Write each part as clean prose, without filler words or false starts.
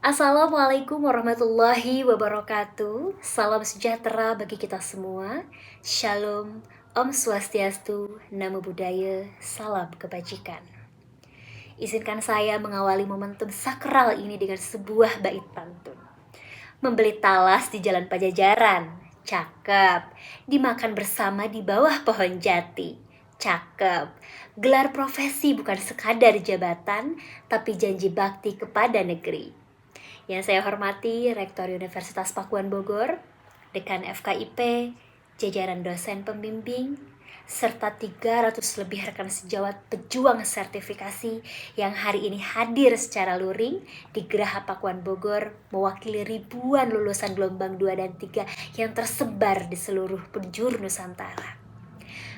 Assalamualaikum warahmatullahi wabarakatuh. Salam sejahtera bagi kita semua. Shalom, Om Swastiastu, Namo Buddhaya, salam kebajikan. Izinkan saya mengawali momentum sakral ini dengan sebuah bait pantun. Membeli talas di Jalan Pajajaran, cakep. Dimakan bersama di bawah pohon jati, cakep. Gelar profesi bukan sekadar jabatan, tapi janji bakti kepada negeri. Yang saya hormati Rektor Universitas Pakuan Bogor, Dekan FKIP, jajaran dosen pembimbing, serta 300 lebih rekan sejawat pejuang sertifikasi yang hari ini hadir secara luring di Geraha Pakuan Bogor mewakili ribuan lulusan gelombang 2 dan 3 yang tersebar di seluruh penjuru Nusantara.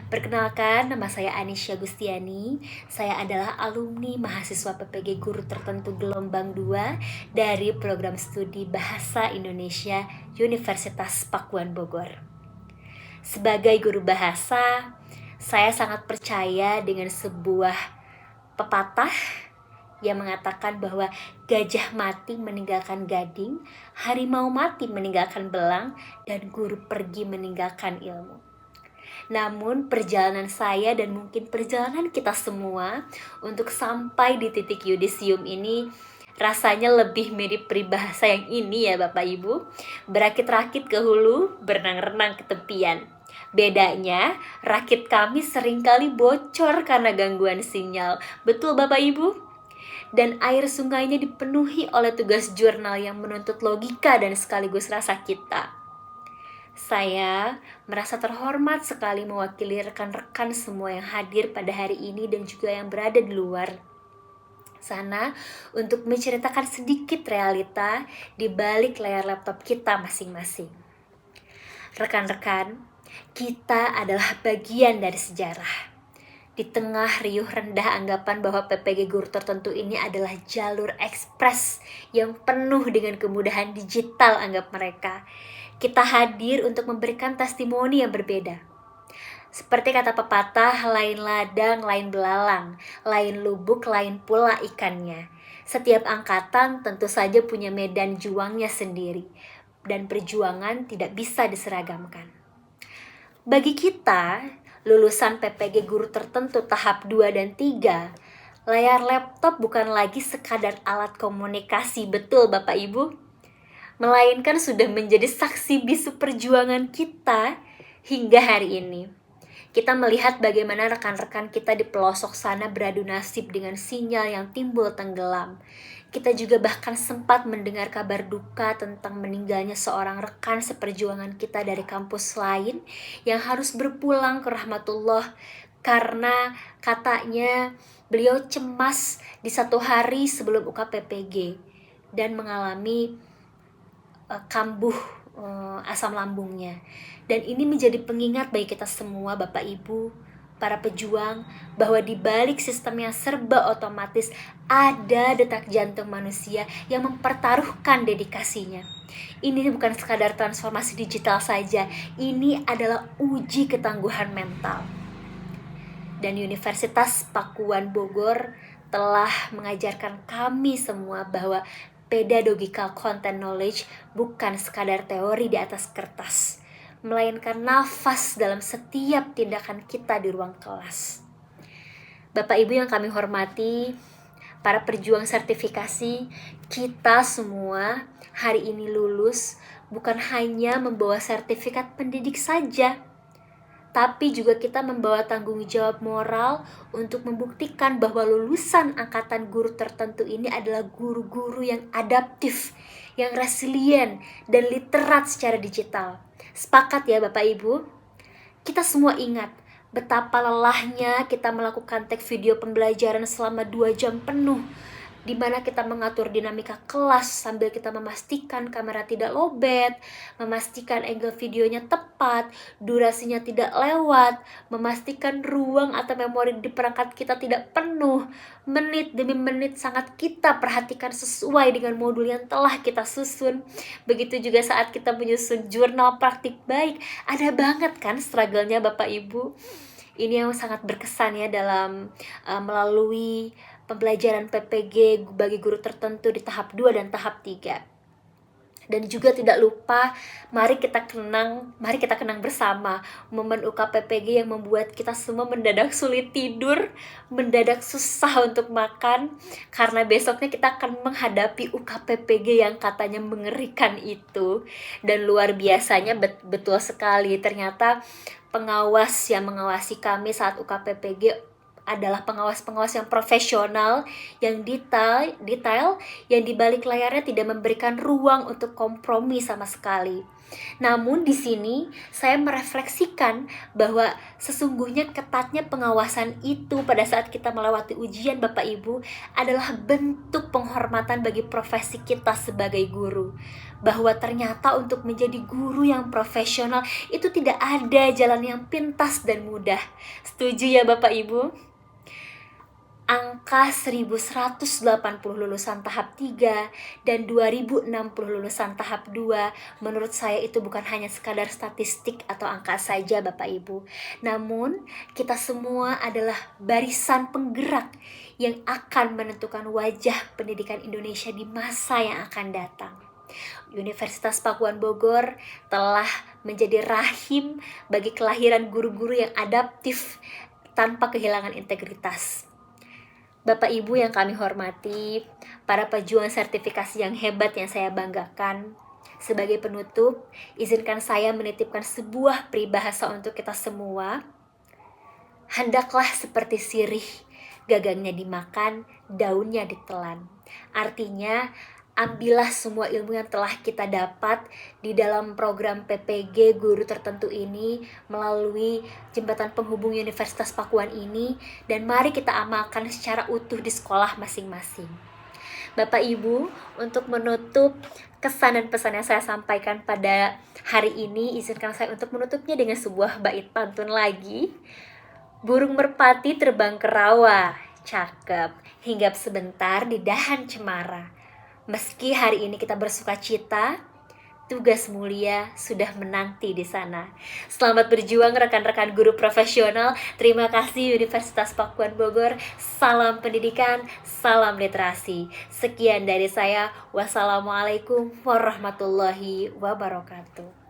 Perkenalkan, nama saya Anisya Gustiani. Saya adalah alumni mahasiswa PPG Guru Tertentu Gelombang 2 dari program studi Bahasa Indonesia Universitas Pakuan Bogor. Sebagai guru bahasa, saya sangat percaya dengan sebuah pepatah yang mengatakan bahwa gajah mati meninggalkan gading, harimau mati meninggalkan belang, dan guru pergi meninggalkan ilmu. Namun perjalanan saya dan mungkin perjalanan kita semua untuk sampai di titik yudisium ini rasanya lebih mirip peribahasa yang ini ya Bapak Ibu. Berakit-rakit ke hulu, berenang-renang ke tepian. Bedanya, rakit kami seringkali bocor karena gangguan sinyal. Betul Bapak Ibu? Dan air sungainya dipenuhi oleh tugas jurnal yang menuntut logika dan sekaligus rasa kita. Saya merasa terhormat sekali mewakili rekan-rekan semua yang hadir pada hari ini dan juga yang berada di luar sana untuk menceritakan sedikit realita di balik layar laptop kita masing-masing. Rekan-rekan, kita adalah bagian dari sejarah. Di tengah riuh rendah anggapan bahwa PPG Guru Tertentu ini adalah jalur ekspres yang penuh dengan kemudahan digital anggap mereka, kita hadir untuk memberikan testimoni yang berbeda. Seperti kata pepatah, lain ladang, lain belalang, lain lubuk, lain pula ikannya. Setiap angkatan tentu saja punya medan juangnya sendiri, dan perjuangan tidak bisa diseragamkan. Bagi kita, lulusan PPG Guru Tertentu tahap 2 dan 3, layar laptop bukan lagi sekadar alat komunikasi, betul Bapak Ibu? Melainkan sudah menjadi saksi bisu perjuangan kita hingga hari ini. Kita melihat bagaimana rekan-rekan kita di pelosok sana beradu nasib dengan sinyal yang timbul tenggelam. Kita juga bahkan sempat mendengar kabar duka tentang meninggalnya seorang rekan seperjuangan kita dari kampus lain yang harus berpulang ke rahmatullah karena katanya beliau cemas di satu hari sebelum UKPPG dan mengalami kambuh asam lambungnya. Dan ini menjadi pengingat bagi kita semua Bapak Ibu, para pejuang, bahwa di balik sistem yang serba otomatis ada detak jantung manusia yang mempertaruhkan dedikasinya. Ini bukan sekadar transformasi digital saja, ini adalah uji ketangguhan mental. Dan Universitas Pakuan Bogor telah mengajarkan kami semua bahwa pedagogical content knowledge bukan sekadar teori di atas kertas, melainkan nafas dalam setiap tindakan kita di ruang kelas. Bapak Ibu yang kami hormati, para pejuang sertifikasi, kita semua hari ini lulus bukan hanya membawa sertifikat pendidik saja, tapi juga kita membawa tanggung jawab moral untuk membuktikan bahwa lulusan angkatan guru tertentu ini adalah guru-guru yang adaptif, yang resilient, dan literat secara digital. Sepakat ya Bapak Ibu? Kita semua ingat betapa lelahnya kita melakukan tag video pembelajaran selama 2 jam penuh, di mana kita mengatur dinamika kelas sambil kita memastikan kamera tidak lowbat, memastikan angle videonya tepat, durasinya tidak lewat, memastikan ruang atau memori di perangkat kita tidak penuh. Menit demi menit sangat kita perhatikan sesuai dengan modul yang telah kita susun. Begitu juga saat kita menyusun jurnal praktik baik, ada banget kan struggle-nya Bapak Ibu. Ini yang sangat berkesan ya dalam melalui pembelajaran PPG bagi guru tertentu di tahap 2 dan tahap 3. Dan juga tidak lupa, mari kita kenang bersama momen UKPPG yang membuat kita semua mendadak sulit tidur, mendadak susah untuk makan, karena besoknya kita akan menghadapi UKPPG yang katanya mengerikan itu. Dan luar biasanya betul sekali, ternyata pengawas yang mengawasi kami saat UKPPG adalah pengawas-pengawas yang profesional, yang detail, yang di balik layarnya tidak memberikan ruang untuk kompromi sama sekali. Namun di sini saya merefleksikan bahwa sesungguhnya ketatnya pengawasan itu pada saat kita melewati ujian Bapak Ibu adalah bentuk penghormatan bagi profesi kita sebagai guru. Bahwa ternyata untuk menjadi guru yang profesional itu tidak ada jalan yang pintas dan mudah. Setuju ya Bapak Ibu? Angka 1180 lulusan tahap 3 dan 2060 lulusan tahap 2 menurut saya itu bukan hanya sekadar statistik atau angka saja Bapak Ibu. Namun kita semua adalah barisan penggerak yang akan menentukan wajah pendidikan Indonesia di masa yang akan datang. Universitas Pakuan Bogor telah menjadi rahim bagi kelahiran guru-guru yang adaptif tanpa kehilangan integritas. Bapak Ibu yang kami hormati, para pejuang sertifikasi yang hebat yang saya banggakan, sebagai penutup, izinkan saya menitipkan sebuah peribahasa untuk kita semua. Hendaklah seperti sirih, gagangnya dimakan, daunnya ditelan. Artinya, ambillah semua ilmu yang telah kita dapat di dalam program PPG guru tertentu ini melalui jembatan penghubung Universitas Pakuan ini, dan mari kita amalkan secara utuh di sekolah masing-masing. Bapak Ibu, untuk menutup kesan dan pesan yang saya sampaikan pada hari ini, izinkan saya untuk menutupnya dengan sebuah bait pantun lagi. Burung merpati terbang ke rawa, cakep, hinggap sebentar di dahan cemara. Meski hari ini kita bersuka cita, tugas mulia sudah menanti di sana. Selamat berjuang rekan-rekan guru profesional. Terima kasih Universitas Pakuan Bogor. Salam pendidikan, salam literasi. Sekian dari saya. Wassalamualaikum warahmatullahi wabarakatuh.